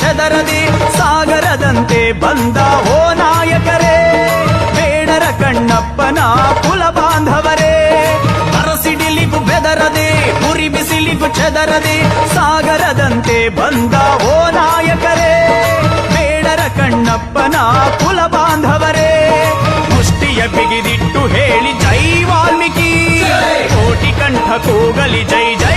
ಚೆದರದೆ ಸಾಗರದಂತೆ ಬಂದ ಓ ನಾಯಕರೇ, ಬೇಡರ ಕಣ್ಣಪ್ಪನ ಕುಲ ಬಾಂಧವರೇ. ಬರಸಿಡಿಲಿಗೂ ಬೆದರದೆ ಉರಿ ಬಿಸಿಲಿಗೂ ಚೆದರದೆ ಸಾಗರದಂತೆ ಬಂದ ಓ ನಾಯಕರೇ, ಬೇಡರ ಕಣ್ಣಪ್ಪನ ಕುಲ ಬಾಂಧವರೇ. ಮುಷ್ಟಿಯ ಬಿಗಿದಿಟ್ಟು ಹೇಳಿ ಜೈ ವಾಲ್ಮೀಕಿ, ಕೋಟಿ ಕಂಠ ಕೂಗಲಿ ಜೈ ಜೈ